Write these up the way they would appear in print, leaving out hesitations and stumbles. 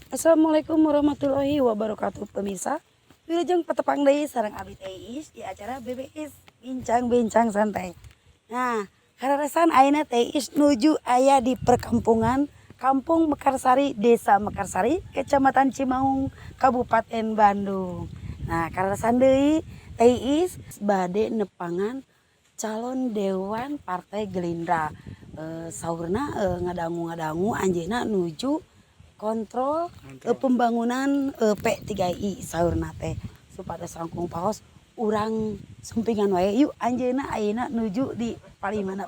Assalamualaikum warahmatullahi wabarakatuh pemirsa. Wilujeng patepang deui sareng Abi Teis di acara BBS Bincang-bincang Santai. Nah, kararasan ayeuna Teis nuju aya di perkampungan Kampung Mekarsari, Desa Mekarsari, Kecamatan Cimaung, Kabupaten Bandung. Nah, kararasan deui Teis bade nepangan calon dewan Partai Gerindra. Saurna ngadangu-ngadangu anjeunna nuju kontrol pembangunan P3I saurna teh supados langkung paos urang sumpingan wae yuk anjeunna ayeuna nuju di palimana.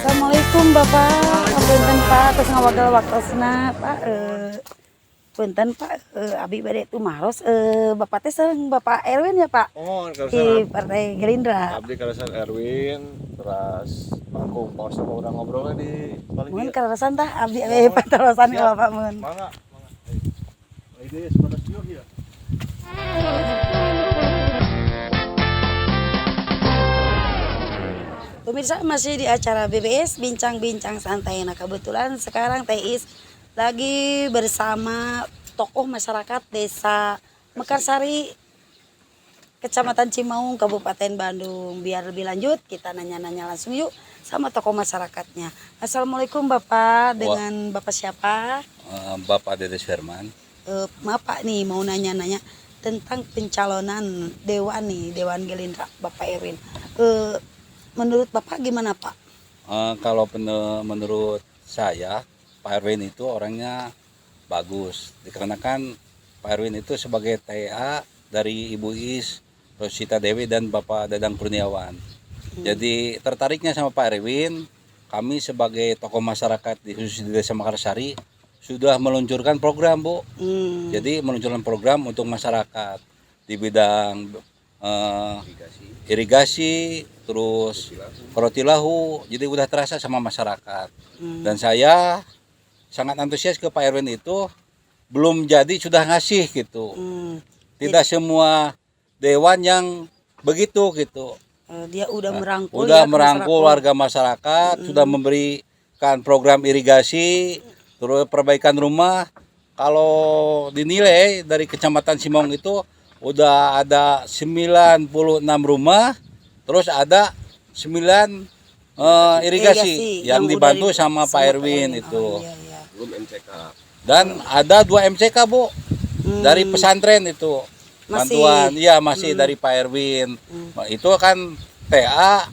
Assalamualaikum Bapak. Punten Pak tos ngawagal waktosna Pak. Punten Pak, Abi bade tumaros. Bapak teh sareng Bapak Erwin ya Pak? Oh, di Partai Gerindra. Abdi karasan Erwin, terus langkung paus sama urang ngobrolnya di paling Mun karasan tah Abdi pantarosan ka Bapak mun. Mangga. Ide sebatas dio ya. Pemirsa masih di acara BBS Bincang-bincang Santai. Nah kebetulan sekarang Teis lagi bersama tokoh masyarakat Desa Mekarsari, Kecamatan Cimaung, Kabupaten Bandung. Biar lebih lanjut kita nanya-nanya langsung yuk sama tokoh masyarakatnya. Assalamualaikum Bapak, dengan Bapak siapa? Bapak Dedes Firman. Maaf Pak nih mau nanya-nanya tentang pencalonan Dewan Dewan Gerindra Bapak Erwin. Menurut Bapak gimana Pak? Kalau menurut saya Pak Erwin itu orangnya bagus, dikarenakan Pak Erwin itu sebagai TA dari Ibu Is, Rosita Dewi dan Bapak Dadang Kurniawan. Jadi tertariknya sama Pak Erwin, kami sebagai tokoh masyarakat khusus di Desa Mekarsari sudah meluncurkan program Bu. Jadi meluncurkan program untuk masyarakat di bidang irigasi, terus rotilahu, jadi udah terasa sama masyarakat. Dan saya sangat antusias ke Pak Erwin itu, belum jadi sudah ngasih gitu. Tidak semua dewan yang begitu gitu. Dia udah merangkul merangkul warga masyarakat, sudah memberikan program irigasi, terus perbaikan rumah. Kalau dinilai dari Kecamatan Cimaung itu udah ada 96 rumah, terus ada 9 irigasi yang dibantu sama Pak Erwin itu. Belum MCK. Dan ada 2 MCK Bu dari pesantren itu bantuan, iya masih dari Pak Erwin. Itu kan TA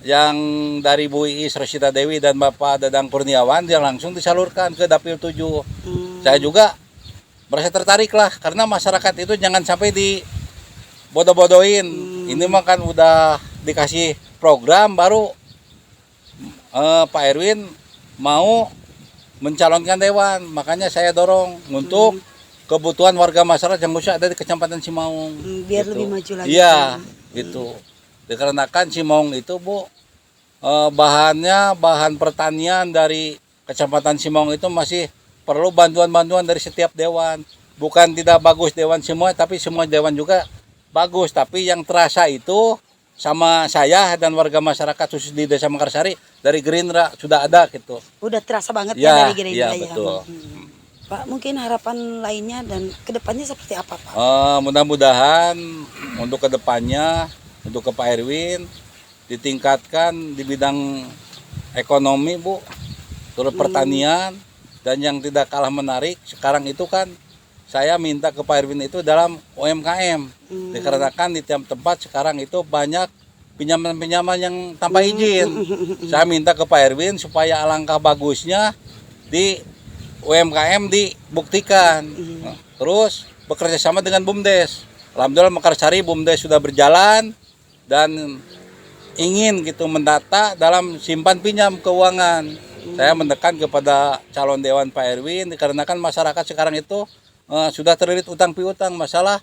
yang dari Bu Iis Rosita Dewi dan Bapak Dadang Kurniawan yang langsung disalurkan ke Dapil 7. Saya juga merasa tertarik lah karena masyarakat itu jangan sampai dibodoh-bodohin. Ini mah kan udah dikasih program baru Pak Erwin mau mencalonkan dewan, makanya saya dorong untuk kebutuhan warga masyarakat yang khusus ada di Kecamatan Cimaung. Biar gitu. lebih maju lagi. Iya, gitu. Dikarenakan Cimaung itu Bu, bahan pertanian dari Kecamatan Cimaung itu masih perlu bantuan-bantuan dari setiap dewan. Bukan tidak bagus dewan semua, tapi semua dewan juga bagus. Tapi yang terasa itu sama saya dan warga masyarakat khusus di Desa Mekarsari dari Gerindra sudah ada gitu. Udah terasa banget ya dari Gerindra ya. Betul. Pak, mungkin harapan lainnya dan kedepannya seperti apa Pak? Mudah-mudahan untuk kedepannya untuk ke Pak Erwin ditingkatkan di bidang ekonomi Bu, terus pertanian, dan yang tidak kalah menarik sekarang itu kan saya minta ke Pak Erwin itu dalam UMKM. Dikarenakan di tiap tempat sekarang itu banyak pinjaman-pinjaman yang tanpa izin. Saya minta ke Pak Erwin supaya alangkah bagusnya di UMKM dibuktikan. Terus bekerja sama dengan BUMDes. Alhamdulillah Mekarsari BUMDes sudah berjalan dan ingin gitu mendata dalam simpan pinjam keuangan. Saya mendekat kepada calon dewan Pak Erwin dikarenakan masyarakat sekarang itu sudah terlilit utang piutang, masalah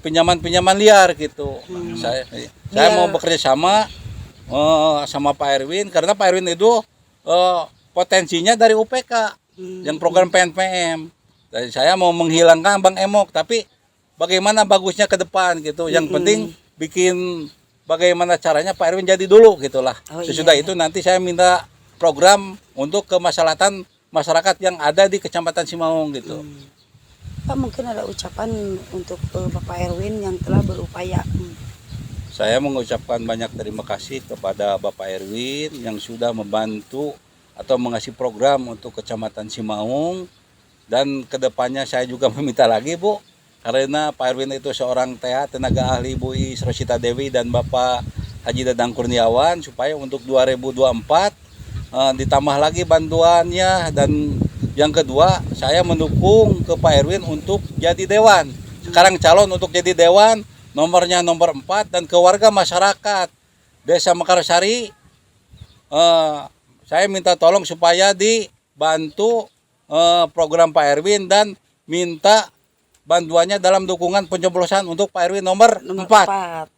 pinjaman-pinjaman liar gitu. Saya Biar- mau bekerja sama sama Pak Erwin karena Pak Erwin itu potensinya dari UPK yang program PNPM. Jadi saya mau menghilangkan Bang Emok, tapi bagaimana bagusnya ke depan gitu. Yang penting bikin bagaimana caranya Pak Erwin jadi dulu gitulah. Oh, Sesudah iya. itu nanti saya minta program untuk kemaslahatan masyarakat yang ada di Kecamatan Simaung gitu. Pak, mungkin ada ucapan untuk Bapak Erwin yang telah berupaya. Saya mengucapkan banyak terima kasih kepada Bapak Erwin yang sudah membantu atau mengasih program untuk Kecamatan Simaung, dan kedepannya saya juga meminta lagi Bu, karena Pak Erwin itu seorang tenaga ahli Bu Is Rosita Dewi dan Bapak Haji Dadang Kurniawan, supaya untuk 2024 ditambah lagi bantuannya. Dan yang kedua, saya mendukung ke Pak Erwin untuk jadi dewan. Sekarang calon untuk jadi dewan, nomornya nomor 4, dan ke warga masyarakat Desa Mekarsari, saya minta tolong supaya dibantu program Pak Erwin dan minta bantuannya dalam dukungan pencoblosan untuk Pak Erwin nomor 4. 4.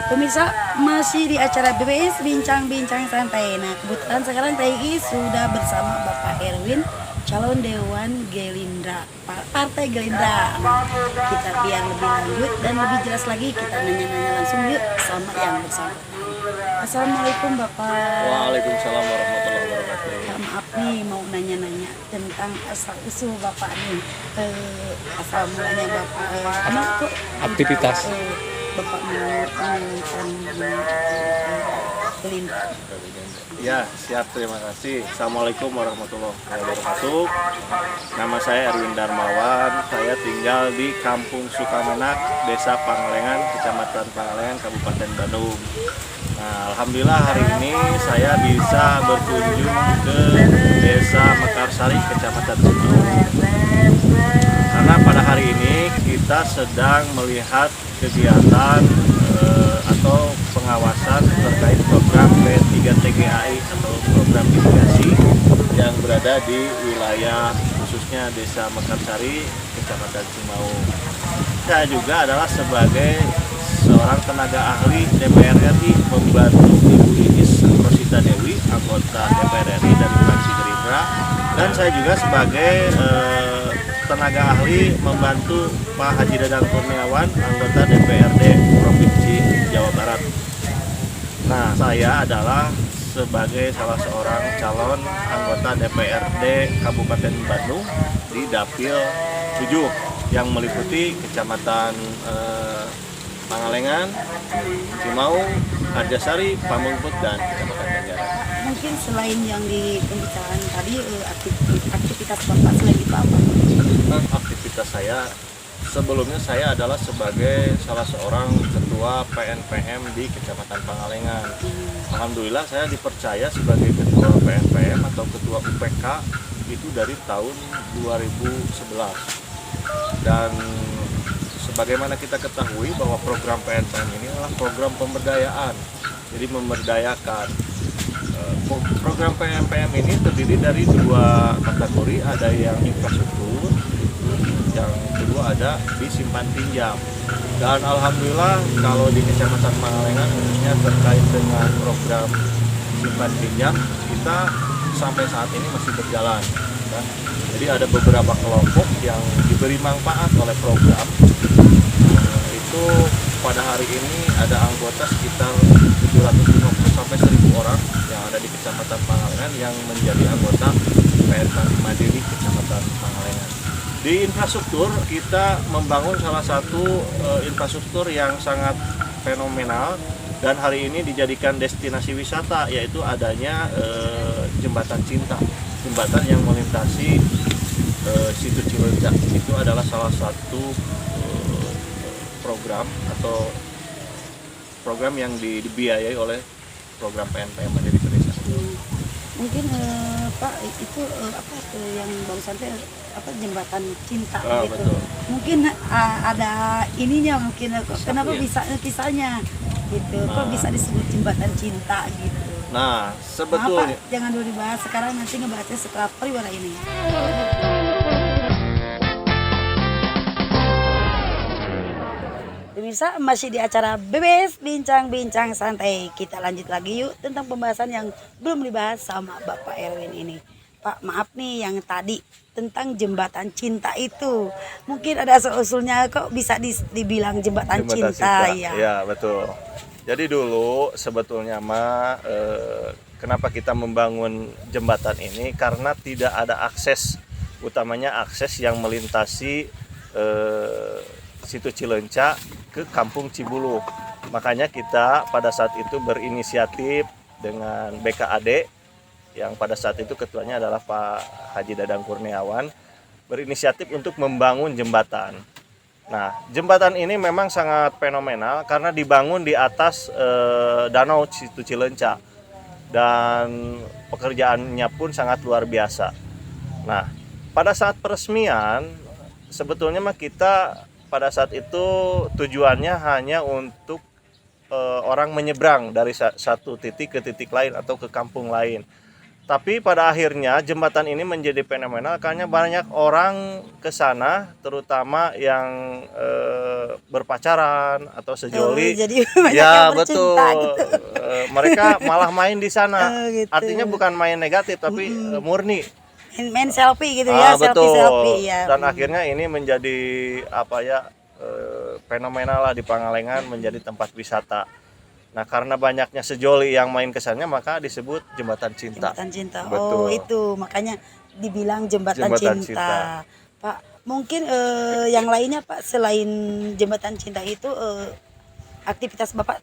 Pemirsa, masih di acara BBS Bincang-Bincang Santai. Nah, kebetulan sekarang TI sudah bersama Bapak Erwin, calon Dewan Gerindra, Partai Gerindra. Nah, kita biar lebih lanjut dan lebih jelas lagi, kita nanya-nanya langsung yuk sama yang bersama. Assalamualaikum Bapak. Waalaikumsalam warahmatullahi wabarakatuh. Maaf nih, mau nanya-nanya tentang asal-usul Bapak nih. Asal mulanya Bapak, kok Aktivitas. Bapak menjalankan Gerindra. Ya, siap, terima kasih. Assalamualaikum warahmatullahi wabarakatuh. Nama saya Erwin Darmawan. Saya tinggal di Kampung Sukamenak, Desa Pangalengan, Kecamatan Pangalengan, Kabupaten Bandung. Nah, alhamdulillah hari ini saya bisa berkunjung ke Desa Mekarsari, Kecamatan Simaung. Karena pada hari ini kita sedang melihat kegiatan atau pengawasan terkait program P3TGAI atau program mitigasi yang berada di wilayah khususnya Desa Mekarsari, Kecamatan Simaung. Saya juga adalah sebagai seorang tenaga ahli DPR RI membantu Ibu Iis Rosita Dewi, anggota DPR RI dari fraksi Gerindra, dan saya juga sebagai tenaga ahli membantu Pak Haji Dadang Kurniawan, anggota DPRD Provinsi Jawa Barat. Nah, saya adalah sebagai salah seorang calon anggota DPRD Kabupaten Bandung di Dapil 7 yang meliputi Kecamatan Pangalengan, Simaung, Arjasari, Pamengput, dan Kecamatan Banjaran. Mungkin selain yang di pembicaraan tadi, aktivitas Bapak selain itu apa? Aktivitas saya sebelumnya saya adalah sebagai salah seorang ketua PNPM di Kecamatan Pangalengan. Alhamdulillah saya dipercaya sebagai ketua PNPM atau ketua UPK itu dari tahun 2011. Dan sebagaimana kita ketahui bahwa program PNPM ini adalah program pemberdayaan. Jadi memberdayakan. Program PNPM ini terdiri dari dua kategori, ada yang infrastruktur, yang kedua ada di simpan pinjam. Dan alhamdulillah kalau di Kecamatan Pangalengan khususnya terkait dengan program simpan pinjam kita sampai saat ini masih berjalan. Jadi ada beberapa kelompok yang diberi manfaat oleh program. Itu pada hari ini ada anggota sekitar 750 sampai 1000 orang yang ada di Kecamatan Pangalengan yang menjadi anggota PNK Mandiri Kecamatan Pangalengan. Di infrastruktur kita membangun salah satu infrastruktur yang sangat fenomenal dan hari ini dijadikan destinasi wisata, yaitu adanya jembatan cinta, jembatan yang melintasi situ Cileunca. Itu adalah salah satu program atau program yang dibiayai oleh program PNPM Mandiri Pedesaan. Mungkin Pak itu yang barusan teh jembatan cinta gitu. Betul. Mungkin ada ininya mungkin kenapa Iya. bisa kisahnya gitu. Kok bisa disebut jembatan cinta gitu. Nah, Apa? sebetulnya Jangan dulu dibahas sekarang, nanti ngebahasnya setelah pariwara ini. Pemirsa, masih di acara BBS Bincang-Bincang Santai. Kita lanjut lagi yuk tentang pembahasan yang belum dibahas sama Bapak Erwin ini. Pak, maaf nih yang tadi tentang jembatan cinta itu. Mungkin ada usulnya kok bisa dibilang jembatan, jembatan cinta, cinta. ya. Ya, betul. Jadi dulu sebetulnya mah kenapa kita membangun jembatan ini karena tidak ada akses, utamanya akses yang melintasi situ Cileunca ke Kampung Cibulu. Makanya kita pada saat itu berinisiatif dengan BKAD yang pada saat itu ketuanya adalah Pak Haji Dadang Kurniawan, berinisiatif untuk membangun jembatan. Nah, jembatan ini memang sangat fenomenal karena dibangun di atas danau situ Cileunca dan pekerjaannya pun sangat luar biasa. Nah, pada saat peresmian sebetulnya mah kita pada saat itu tujuannya hanya untuk orang menyeberang dari satu titik ke titik lain atau ke kampung lain. Tapi pada akhirnya jembatan ini menjadi fenomenal karena banyak orang ke sana, terutama yang berpacaran atau sejoli. Jadi banyak Ya yang bercinta betul. gitu. Mereka malah main di sana. Oh, gitu. Artinya bukan main negatif tapi murni. Main selfie gitu ya, Betul. selfie ya. Dan akhirnya ini menjadi apa ya fenomenal lah di Pangalengan, menjadi tempat wisata. Nah, karena banyaknya sejoli yang main kesannya maka disebut jembatan cinta. Jembatan cinta. Betul. Oh, itu makanya dibilang jembatan, Jembatan cinta. cinta. Pak, mungkin yang lainnya Pak selain jembatan cinta itu aktivitas Bapak?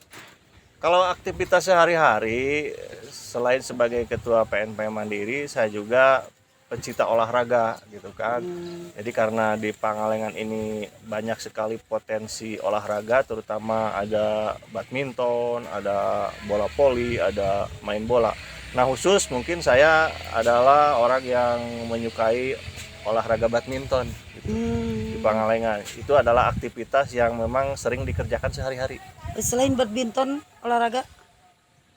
Kalau aktivitas sehari-hari selain sebagai ketua PNP Mandiri, saya juga pencinta olahraga gitu kan. Jadi karena di Pangalengan ini banyak sekali potensi olahraga, terutama ada badminton, ada bola voli, ada main bola. Nah, khusus mungkin saya adalah orang yang menyukai olahraga badminton gitu, di Pangalengan. Itu adalah aktivitas yang memang sering dikerjakan sehari-hari. Selain badminton, olahraga?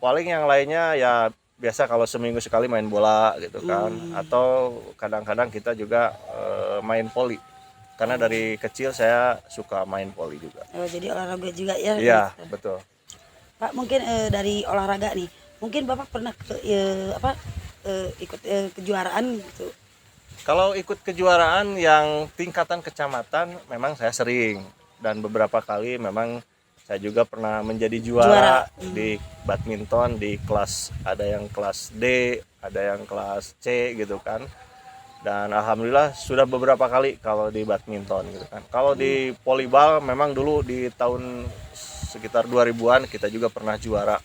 Paling yang lainnya ya biasa kalau seminggu sekali main bola gitu kan, atau kadang-kadang kita juga main voli karena dari kecil saya suka main voli juga. Oh, jadi olahraga juga ya? Iya, betul. Pak, mungkin dari olahraga nih, mungkin Bapak pernah ikut kejuaraan gitu? Kalau ikut kejuaraan yang tingkatan kecamatan memang saya sering, dan beberapa kali memang saya juga pernah menjadi juara. Di badminton di kelas, ada yang kelas D, ada yang kelas C gitu kan. Dan alhamdulillah sudah beberapa kali kalau di badminton gitu kan. Kalau di volleyball memang dulu di tahun sekitar 2000-an kita juga pernah juara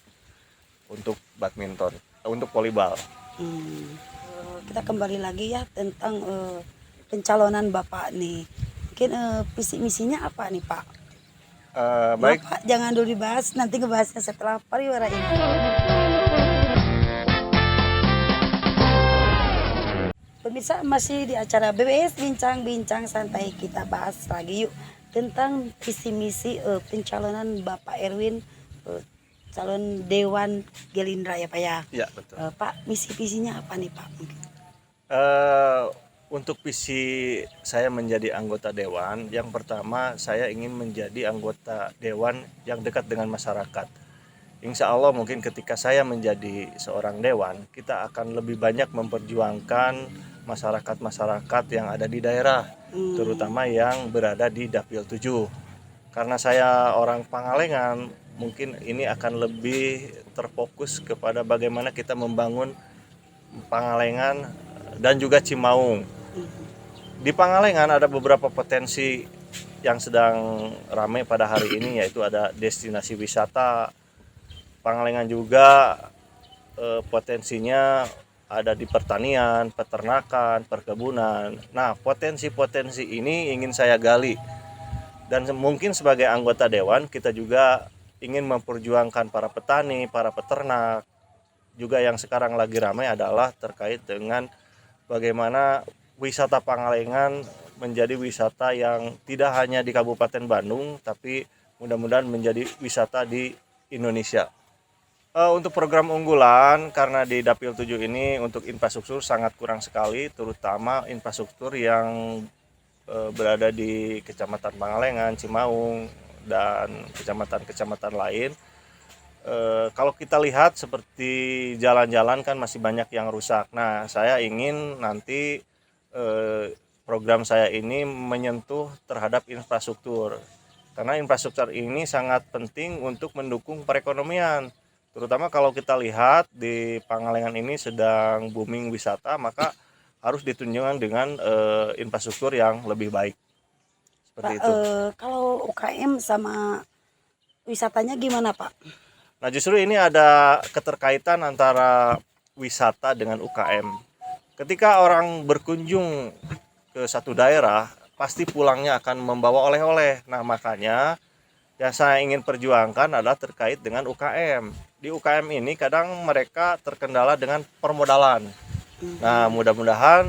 untuk badminton, untuk volleyball. Kita kembali lagi ya tentang pencalonan Bapak nih. Mungkin visi misinya apa nih Pak? Baik. Bapak jangan dulu dibahas, nanti ngebahasnya setelah pariwara ini. Pemirsa, masih di acara BBS Bincang-Bincang Santai. Kita bahas lagi yuk tentang visi misi pencalonan Bapak Erwin calon Dewan Gerindra ya Pak ya. Ya, betul. Pak, misi visinya apa nih Pak? Untuk visi saya menjadi anggota dewan, yang pertama saya ingin menjadi anggota dewan yang dekat dengan masyarakat. Insya Allah mungkin ketika saya menjadi seorang dewan, kita akan lebih banyak memperjuangkan masyarakat-masyarakat yang ada di daerah, terutama yang berada di Dapil 7. Karena saya orang Pangalengan, mungkin ini akan lebih terfokus kepada bagaimana kita membangun Pangalengan dan juga Cimaung. Di Pangalengan ada beberapa potensi yang sedang ramai pada hari ini, yaitu ada destinasi wisata. Pangalengan juga potensinya ada di pertanian, peternakan, perkebunan. Nah, potensi-potensi ini ingin saya gali. Dan mungkin sebagai anggota dewan kita juga ingin memperjuangkan para petani, para peternak. Juga yang sekarang lagi ramai adalah terkait dengan bagaimana wisata Pangalengan menjadi wisata yang tidak hanya di Kabupaten Bandung, tapi mudah-mudahan menjadi wisata di Indonesia. Untuk program unggulan, karena di Dapil 7 ini untuk infrastruktur sangat kurang sekali, terutama infrastruktur yang berada di Kecamatan Pangalengan, Cimaung, dan kecamatan-kecamatan lain. Kalau kita lihat seperti jalan-jalan kan masih banyak yang rusak. Nah, saya ingin nanti program saya ini menyentuh terhadap infrastruktur. Karena infrastruktur ini sangat penting untuk mendukung perekonomian. Terutama kalau kita lihat di Pangalengan ini sedang booming wisata, maka harus ditunjukkan dengan infrastruktur yang lebih baik. Seperti Pak, itu. kalau UKM sama wisatanya gimana Pak? Nah, justru ini ada keterkaitan antara wisata dengan UKM. Ketika orang berkunjung ke satu daerah, pasti pulangnya akan membawa oleh-oleh. Nah, makanya yang saya ingin perjuangkan adalah terkait dengan UKM. Di UKM ini kadang mereka terkendala dengan permodalan. Nah, mudah-mudahan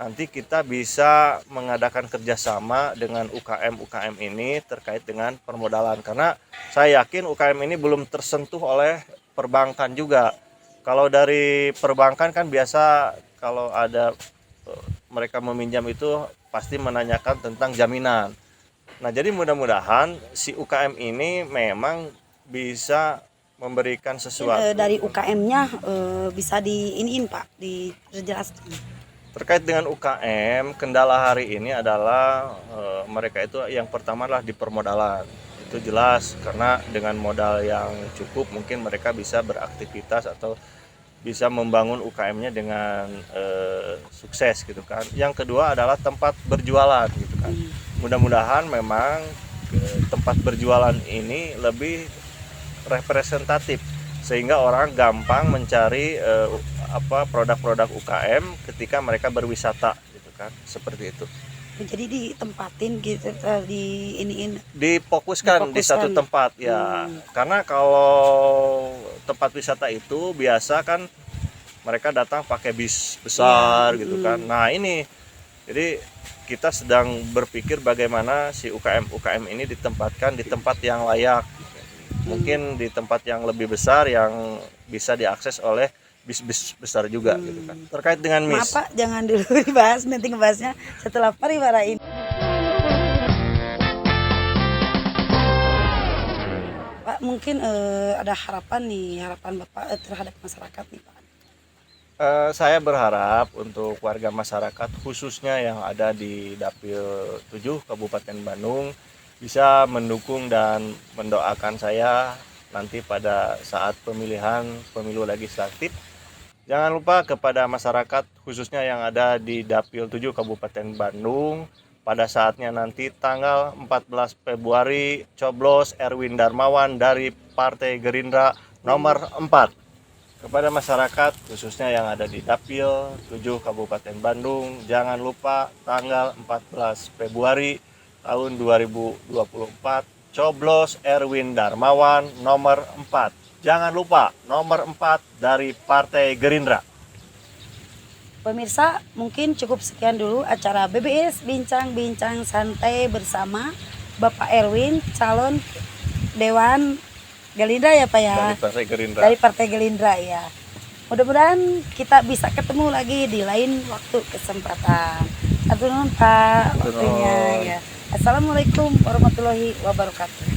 nanti kita bisa mengadakan kerjasama dengan UKM-UKM ini terkait dengan permodalan. Karena saya yakin UKM ini belum tersentuh oleh perbankan juga. Kalau dari perbankan kan biasa kalau ada mereka meminjam itu pasti menanyakan tentang jaminan. Nah, jadi mudah-mudahan si UKM ini memang bisa memberikan sesuatu. Dari UKM-nya bisa diiniin Pak, dijelaskan. Terkait dengan UKM, kendala hari ini adalah mereka itu yang pertama adalah di permodalan. Itu jelas karena dengan modal yang cukup mungkin mereka bisa beraktivitas atau bisa membangun UKM-nya dengan sukses gitu kan. Yang kedua adalah tempat berjualan gitu kan. Mudah-mudahan memang tempat berjualan ini lebih representatif sehingga orang gampang mencari produk-produk UKM ketika mereka berwisata gitu kan, seperti itu. Jadi ditempatin gitu, Difokuskan di satu tempat ya. Karena kalau tempat wisata itu biasa kan mereka datang pakai bis besar gitu kan. Nah, ini jadi kita sedang berpikir bagaimana si UKM ini ditempatkan di tempat yang layak. Mungkin di tempat yang lebih besar yang bisa diakses oleh bis-bis besar juga gitu kan. Terkait dengan Maaf Pak, jangan dulu dibahas, nanti ngebahasnya setelah pariwara ini. Pak, mungkin ada harapan Bapak terhadap masyarakat nih Pak. Saya berharap untuk warga masyarakat khususnya yang ada di Dapil 7 Kabupaten Bandung bisa mendukung dan mendoakan saya nanti pada saat pemilu legislatif. Jangan lupa kepada masyarakat khususnya yang ada di Dapil 7 Kabupaten Bandung, pada saatnya nanti tanggal 14 Februari coblos Erwin Darmawan dari Partai Gerindra nomor 4. Kepada masyarakat khususnya yang ada di Dapil 7 Kabupaten Bandung, jangan lupa tanggal 14 Februari tahun 2024 coblos Erwin Darmawan nomor 4. Jangan lupa nomor 4 dari Partai Gerindra. Pemirsa, mungkin cukup sekian dulu acara BBS Bincang-Bincang Santai bersama Bapak Erwin, calon Dewan Gerindra ya Pak ya? Dari Partai Gerindra. Dari Partai Gerindra ya. Mudah-mudahan kita bisa ketemu lagi di lain waktu kesempatan. Satu nun Pak waktunya ya. Assalamualaikum warahmatullahi wabarakatuh.